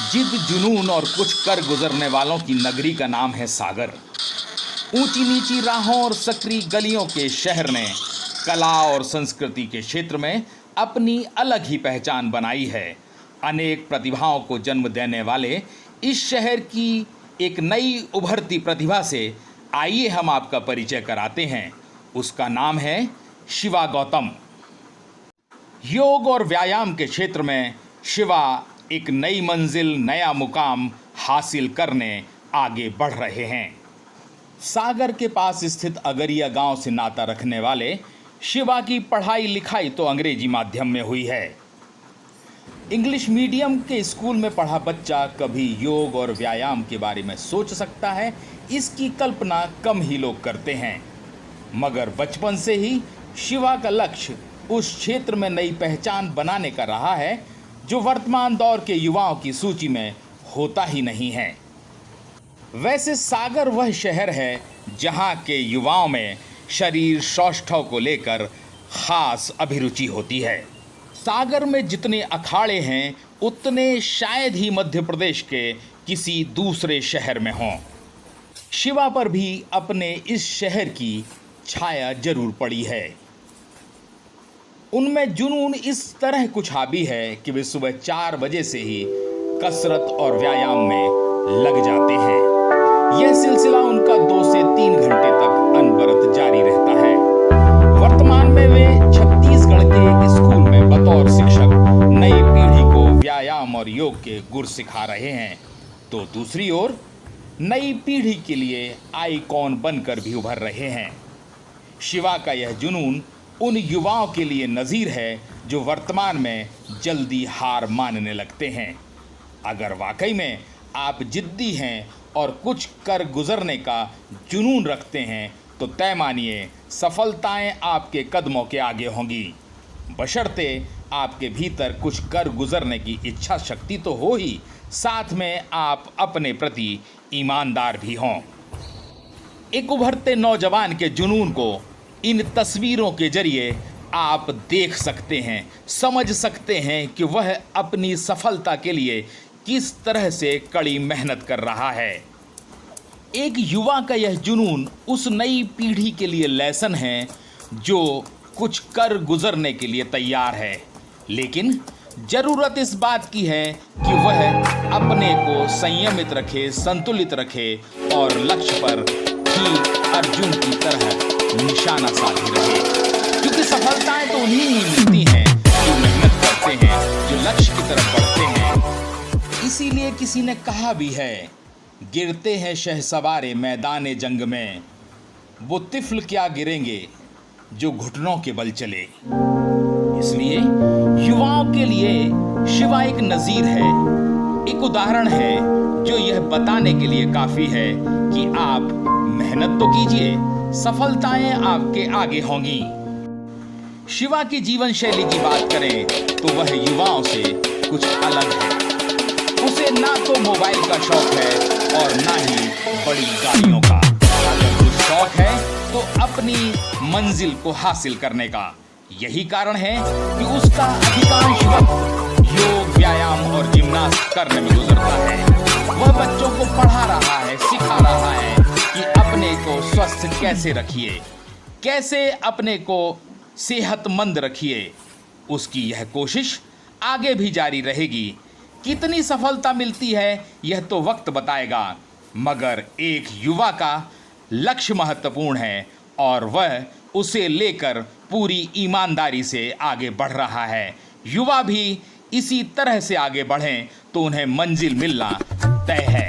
जिद जुनून और कुछ कर गुजरने वालों की नगरी का नाम है सागर। ऊंची नीची राहों और सकरी गलियों के शहर ने कला और संस्कृति के क्षेत्र में अपनी अलग ही पहचान बनाई है। अनेक प्रतिभाओं को जन्म देने वाले इस शहर की एक नई उभरती प्रतिभा से आइए हम आपका परिचय कराते हैं। उसका नाम है शिवा गौतम। योग और व्यायाम के क्षेत्र में शिवा एक नई मंजिल, नया मुकाम हासिल करने आगे बढ़ रहे हैं। सागर के पास स्थित अगरिया गांव से नाता रखने वाले शिवा की पढ़ाई लिखाई तो अंग्रेजी माध्यम में हुई है। इंग्लिश मीडियम के स्कूल में पढ़ा बच्चा कभी योग और व्यायाम के बारे में सोच सकता है, इसकी कल्पना कम ही लोग करते हैं। मगर बचपन से ही शिवा का लक्ष्य उस क्षेत्र में नई पहचान बनाने का रहा है जो वर्तमान दौर के युवाओं की सूची में होता ही नहीं है। वैसे सागर वह शहर है जहां के युवाओं में शरीर सौष्ठव को लेकर खास अभिरुचि होती है। सागर में जितने अखाड़े हैं उतने शायद ही मध्य प्रदेश के किसी दूसरे शहर में हों। शिवा पर भी अपने इस शहर की छाया जरूर पड़ी है। उनमें जुनून इस तरह कुछ हावी है कि वे सुबह 4 बजे से ही कसरत और व्यायाम में लग जाते हैं। यह सिलसिला उनका 2 से 3 घंटे तक अनवरत जारी रहता है। वर्तमान में वे छत्तीसगढ़ के एक स्कूल में बतौर शिक्षक नई पीढ़ी को व्यायाम और योग के गुर सिखा रहे हैं, तो दूसरी ओर नई पीढ़ी के लिए आइकॉन बनकर भी उभर रहे हैं। शिवा का यह जुनून उन युवाओं के लिए नज़ीर है जो वर्तमान में जल्दी हार मानने लगते हैं। अगर वाकई में आप जिद्दी हैं और कुछ कर गुजरने का जुनून रखते हैं तो तय मानिए सफलताएं आपके कदमों के आगे होंगी, बशर्ते आपके भीतर कुछ कर गुजरने की इच्छा शक्ति तो हो ही, साथ में आप अपने प्रति ईमानदार भी हों। एक उभरते नौजवान के जुनून को इन तस्वीरों के जरिए आप देख सकते हैं, समझ सकते हैं कि वह अपनी सफलता के लिए किस तरह से कड़ी मेहनत कर रहा है। एक युवा का यह जुनून उस नई पीढ़ी के लिए लेसन है जो कुछ कर गुजरने के लिए तैयार है, लेकिन जरूरत इस बात की है कि वह अपने को संयमित रखे, संतुलित रखे और लक्ष्य पर ठीक अर्जुन की तरह निशाना साधे रहे, क्योंकि सफलताएं तो उन्हीं ही मिलती हैं जो मेहनत करते हैं, जो लक्ष्य की तरफ बढ़ते हैं। इसीलिए किसी ने कहा भी है, गिरते हैं शहसवारे मैदाने जंग में, वो तिफल क्या गिरेंगे जो घुटनों के बल चले। इसलिए युवाओं के लिए शिवा एक नज़ीर है, एक उदाहरण है जो यह बताने के लिए काफी है कि आप मेहनत तो कीजिए, सफलताएं आपके आगे होंगी। शिवा की जीवन शैली की बात करें तो वह युवाओं से कुछ अलग है। उसे ना तो मोबाइल का शौक है और ना ही बड़ी गाड़ियों का। अगर कुछ शौक है तो अपनी मंजिल को हासिल करने का। यही कारण है कि उसका अधिकांश वक्त योग, व्यायाम और जिम्नास्ट करने में गुजरता है। वह बच्चों को पढ़ा रहा है, सिखा रहा है कि अपने को स्वस्थ कैसे रखिए, कैसे अपने को सेहतमंद रखिए। उसकी यह कोशिश आगे भी जारी रहेगी। कितनी सफलता मिलती है यह तो वक्त बताएगा, मगर एक युवा का लक्ष्य महत्वपूर्ण है और वह उसे लेकर पूरी ईमानदारी से आगे बढ़ रहा है। युवा भी इसी तरह से आगे बढ़ें तो उन्हें मंजिल मिलना तय है।